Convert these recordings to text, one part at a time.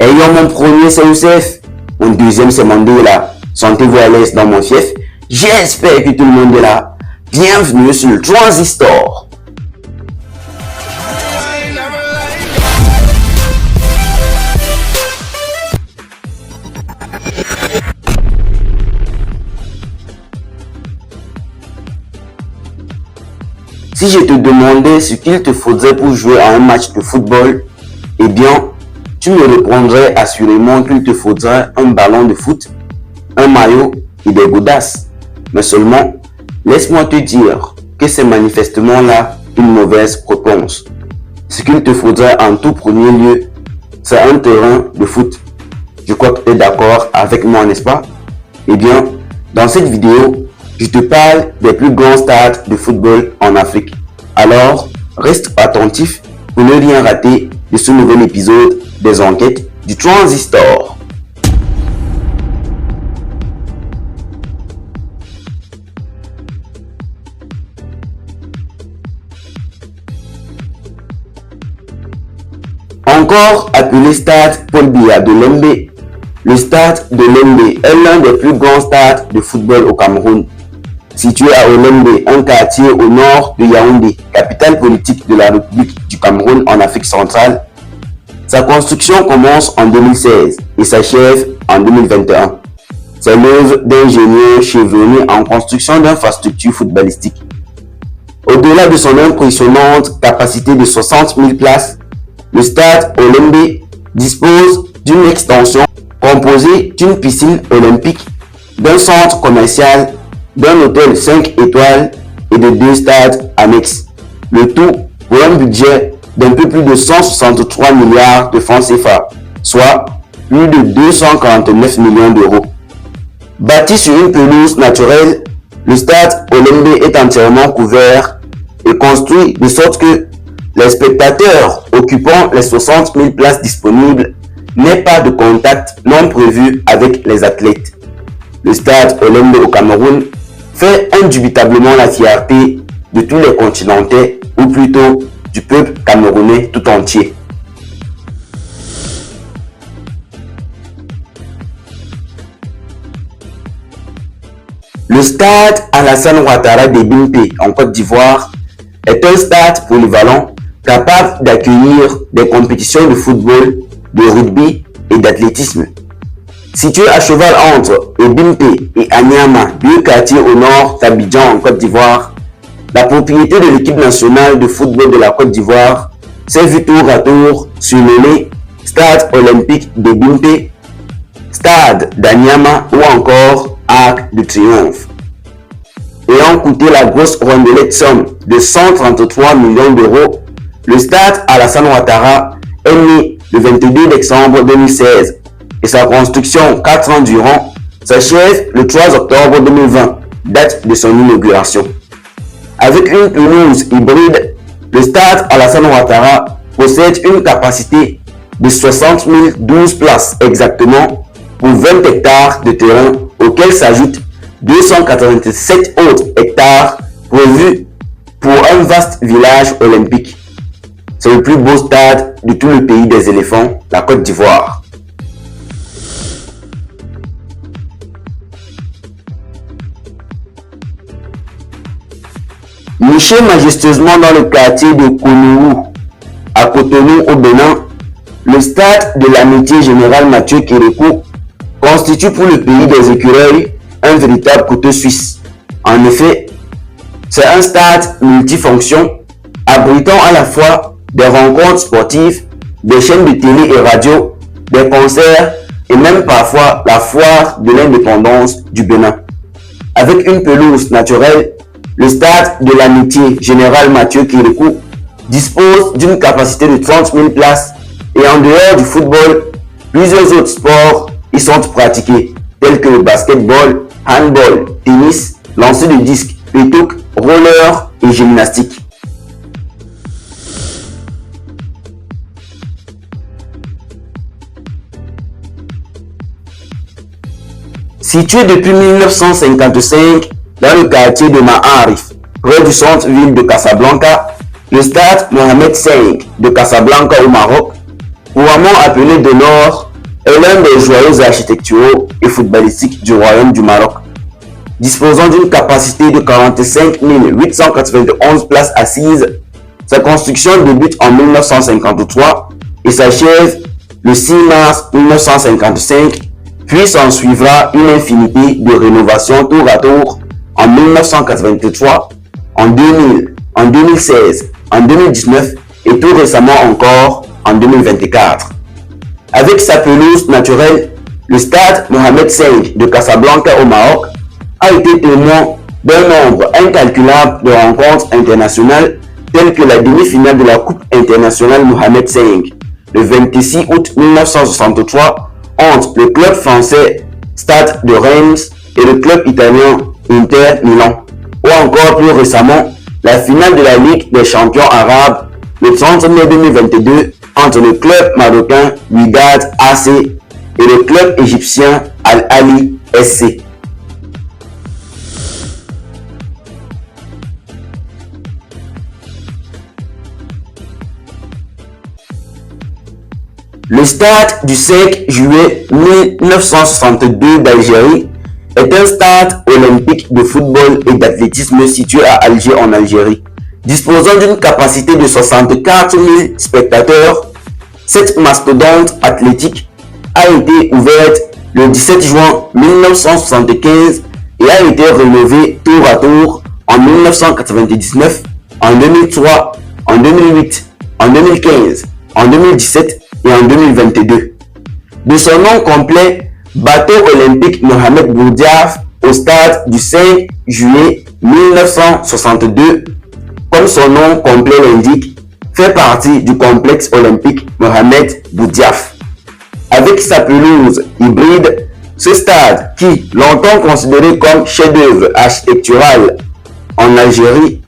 Ayant mon premier c'est Youssef, mon deuxième c'est Mandela. Sentez-vous à l'aise dans mon fief? J'espère que tout le monde est là. Bienvenue sur le Transistor. Si je te demandais ce qu'il te faudrait pour jouer à un match de football, eh bien, tu me répondrais assurément qu'il te faudrait un ballon de foot, un maillot et des godasses. Mais seulement, laisse-moi te dire que c'est manifestement là une mauvaise réponse. Ce qu'il te faudrait en tout premier lieu, c'est un terrain de foot. Je crois que tu es d'accord avec moi, n'est-ce pas? Eh bien, dans cette vidéo, je te parle des plus grands stades de football en Afrique. Alors, reste attentif pour ne rien rater de ce nouvel épisode des enquêtes du Transistor. Encore appelé stade Paul Biya de Lembe, le stade de Lembe est l'un des plus grands stades de football au Cameroun. Situé à Olembe, un quartier au nord de Yaoundé, capitale politique de la République du Cameroun en Afrique centrale, sa construction commence en 2016 et s'achève en 2021. C'est l'œuvre d'ingénieurs chevronnés en construction d'infrastructures footballistiques. Au-delà de son impressionnante capacité de 60 000 places, le stade Olembe dispose d'une extension composée d'une piscine olympique, d'un centre commercial, d'un hôtel 5 étoiles et de 2 stades annexes. Le tout pour un budget d'un peu plus de 163 milliards de francs CFA, soit plus de 249 millions d'euros. Bâti sur une pelouse naturelle, le stade Olembe est entièrement couvert et construit de sorte que les spectateurs occupant les 60 000 places disponibles n'aient pas de contact non prévu avec les athlètes. Le stade Olembe au Cameroun fait indubitablement la fierté de tous les continentais, ou plutôt du peuple camerounais tout entier. Le stade Alassane Ouattara de Bimpe en Côte d'Ivoire est un stade polyvalent capable d'accueillir des compétitions de football, de rugby et d'athlétisme. Situé à cheval entre Bimpe et Anyama, deux quartiers au nord d'Abidjan en Côte d'Ivoire, la propriété de l'équipe nationale de football de la Côte d'Ivoire s'est vue tour à tour surnommée Stade Olympique de Bimpe, Stade d'Anyama ou encore Arc de Triomphe. Ayant coûté la grosse rondelette somme de 133 millions d'euros, le stade Alassane Ouattara est né le 22 décembre 2016 et sa construction 4 ans durant s'achève le 3 octobre 2020, date de son inauguration. Avec une pelouse hybride, le stade Alassane Ouattara possède une capacité de 60 012 places exactement pour 20 hectares de terrain auxquels s'ajoutent 287 autres hectares prévus pour un vaste village olympique. C'est le plus beau stade de tout le pays des éléphants, la Côte d'Ivoire. Niché majestueusement dans le quartier de Kounourou, à Cotonou au Bénin, le stade de l'amitié générale Mathieu Kérékou constitue pour le pays des écureuils un véritable couteau suisse. En effet, c'est un stade multifonction abritant à la fois des rencontres sportives, des chaînes de télé et radio, des concerts et même parfois la foire de l'indépendance du Bénin. Avec une pelouse naturelle, le stade de l'amitié générale Mathieu Kérékou dispose d'une capacité de 30 000 places et en dehors du football, plusieurs autres sports y sont pratiqués tels que le basketball, handball, tennis, lancer de disque, pétanque, roller et gymnastique. Situé depuis 1955 dans le quartier de Maarif, près du centre-ville de Casablanca, le stade Mohamed V de Casablanca au Maroc, couramment appelé de nord est l'un des joyaux architecturaux et footballistiques du Royaume du Maroc. Disposant d'une capacité de 45 891 places assises, sa construction débute en 1953 et s'achève le 6 mars 1955, puis s'en suivra une infinité de rénovations tour à tour en 1983, en 2000, en 2016, en 2019 et tout récemment encore en 2024. Avec sa pelouse naturelle, le stade Mohamed V de Casablanca au Maroc a été témoin d'un nombre incalculable de rencontres internationales telles que la demi-finale de la Coupe internationale Mohamed V le 26 août 1963 entre le club français Stade de Reims et le club italien Inter Milan, ou encore plus récemment la finale de la Ligue des champions arabes le 30 mai 2022 entre le club marocain Wydad AC et le club égyptien Al Ahly SC. Le stade du 5 juillet 1962 d'Algérie est un stade olympique de football et d'athlétisme situé à Alger en Algérie. Disposant d'une capacité de 64 000 spectateurs, cette mastodonte athlétique a été ouverte le 17 juin 1975 et a été rénovée tour à tour en 1999, en 2003, en 2008, en 2015, en 2017 et en 2022. De son nom complet, Bateau olympique Mohamed Boudiaf au stade du 5 juillet 1962, comme son nom complet l'indique, fait partie du complexe olympique Mohamed Boudiaf. Avec sa pelouse hybride, ce stade, qui longtemps considéré comme chef-d'œuvre architectural en Algérie,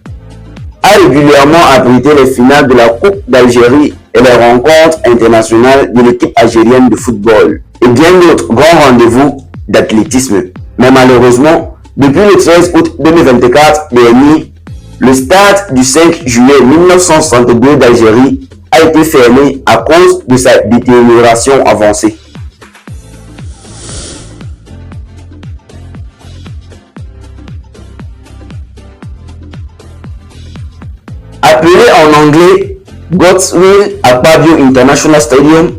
a régulièrement abrité les finales de la Coupe d'Algérie et les rencontres internationales de l'équipe algérienne de football et bien d'autres grands rendez-vous d'athlétisme. Mais malheureusement, depuis le 13 août 2024 dernier, le stade du 5 juillet 1962 d'Algérie a été fermé à cause de sa détérioration avancée. Appelé en anglais Godswill Akpabio International Stadium,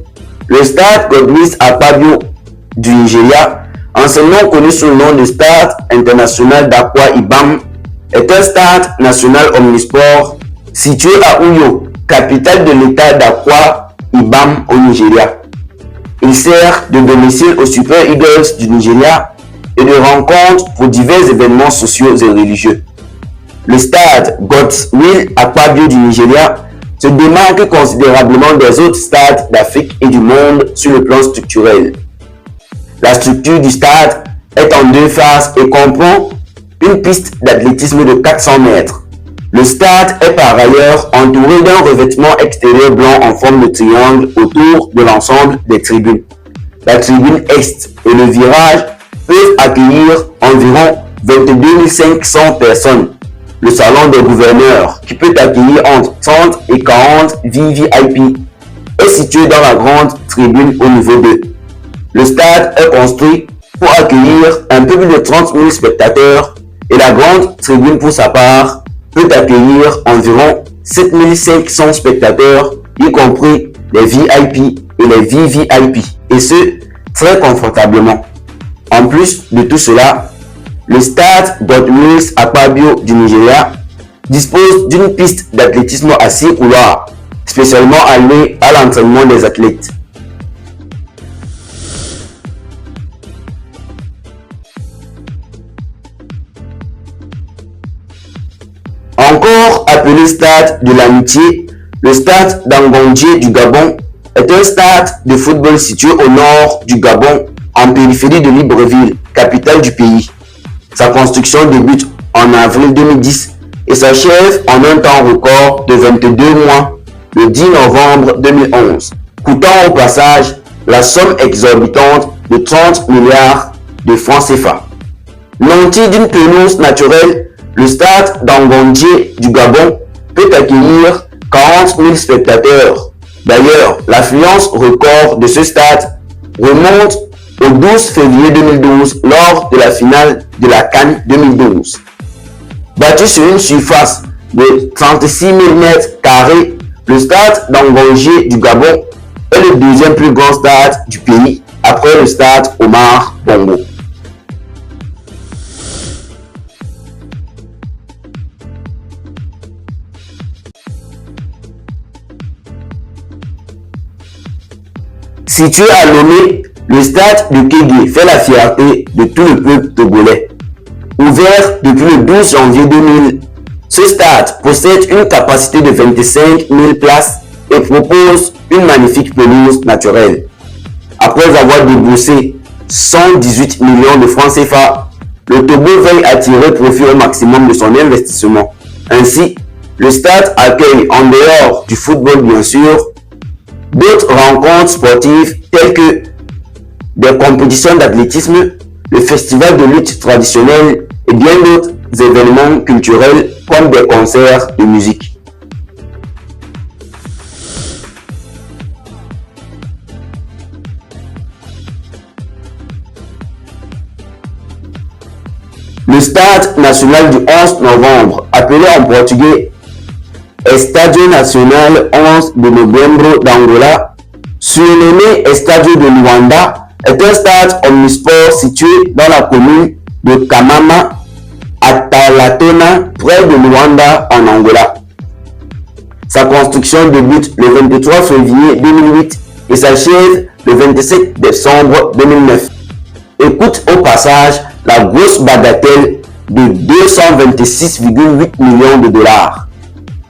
le stade Godswill Akpabio du Nigeria, anciennement connu sous le nom de Stade international d'Akwa Ibom, est un stade national omnisport situé à Uyo, capitale de l'état d'Akwa Ibom au Nigeria. Il sert de domicile aux Super Eagles du Nigeria et de rencontre pour divers événements sociaux et religieux. Le stade Godswill Akpabio du Nigeria se démarque considérablement des autres stades d'Afrique et du monde sur le plan structurel. La structure du stade est en deux phases et comprend une piste d'athlétisme de 400 mètres. Le stade est par ailleurs entouré d'un revêtement extérieur blanc en forme de triangle autour de l'ensemble des tribunes. La tribune Est et le virage peuvent accueillir environ 22 500 personnes. Le salon des gouverneurs, qui peut accueillir entre 30 et 40 VVIP, est situé dans la grande tribune au niveau 2. Le stade est construit pour accueillir un peu plus de 30 000 spectateurs et la grande tribune pour sa part peut accueillir environ 7 500 spectateurs, y compris les VIP et les VVIP, et ce, très confortablement. En plus de tout cela, le stade Godswill Akpabio du Nigeria dispose d'une piste d'athlétisme à 6 couloirs, spécialement allouée à l'entraînement des athlètes. Encore appelé stade de l'amitié, le stade d'Angondje du Gabon est un stade de football situé au nord du Gabon, en périphérie de Libreville, capitale du pays. Sa construction débute en avril 2010 et s'achève en un temps record de 22 mois, le 10 novembre 2011, coûtant au passage la somme exorbitante de 30 milliards de francs CFA. Nanti d'une pelouse naturelle, le stade d'Angondje du Gabon peut accueillir 40 000 spectateurs. D'ailleurs, l'affluence record de ce stade remonte au 12 février 2012 lors de la finale de la CAN 2012. Bâti sur une surface de 36 000 m², le stade d'Angongé du Gabon est le deuxième plus grand stade du pays après le stade Omar Bongo. Situé à Lomé, le stade de Kégué fait la fierté de tout le peuple togolais. Ouvert depuis le 12 janvier 2000, ce stade possède une capacité de 25 000 places et propose une magnifique pelouse naturelle. Après avoir déboursé 118 millions de francs CFA, le Togo veille à tirer profit au maximum de son investissement. Ainsi, le stade accueille, en dehors du football bien sûr, d'autres rencontres sportives telles que des compétitions d'athlétisme, le festival de lutte traditionnelle et bien d'autres événements culturels comme des concerts de musique. Le stade national du 11 novembre, appelé en portugais Estádio Nacional 11 de Novembro d'Angola, surnommé Estádio de Luanda, est un stade omnisport situé dans la commune de Kamama, à Talatona, près de Luanda en Angola. Sa construction débute le 23 février 2008 et s'achève le 27 décembre 2009. Écoute au passage la grosse bagatelle de 226,8 millions de dollars.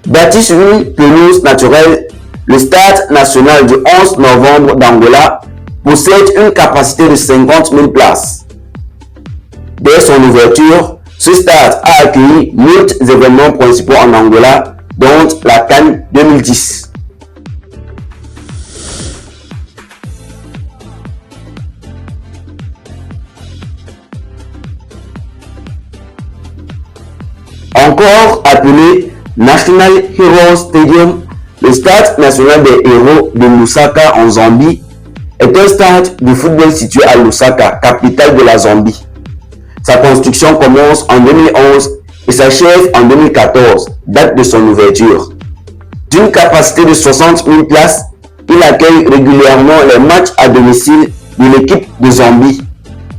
Bâti sur une pelouse naturelle, le stade national du 11 novembre d'Angola possède une capacité de 50 000 places. Dès son ouverture, ce stade a accueilli moult événements principaux en Angola, dont la CAN 2010. Encore appelé National Heroes Stadium, le stade national des héros de Lusaka en Zambie est un stade de football situé à Lusaka, capitale de la Zambie. Sa construction commence en 2011 et s'achève en 2014, date de son ouverture. D'une capacité de 60 000 places, il accueille régulièrement les matchs à domicile de l'équipe de Zambie.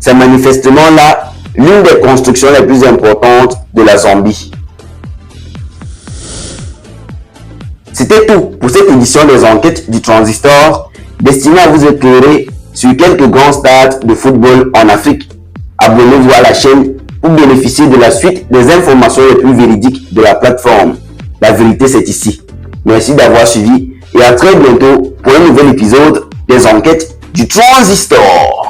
C'est manifestement là l'une des constructions les plus importantes de la Zambie. C'était tout pour cette édition des enquêtes du Transistor, destinée à vous éclairer sur quelques grands stades de football en Afrique. Abonnez-vous à la chaîne pour bénéficier de la suite des informations les plus véridiques de la plateforme. La vérité, c'est ici. Merci d'avoir suivi et à très bientôt pour un nouvel épisode des enquêtes du Transistor.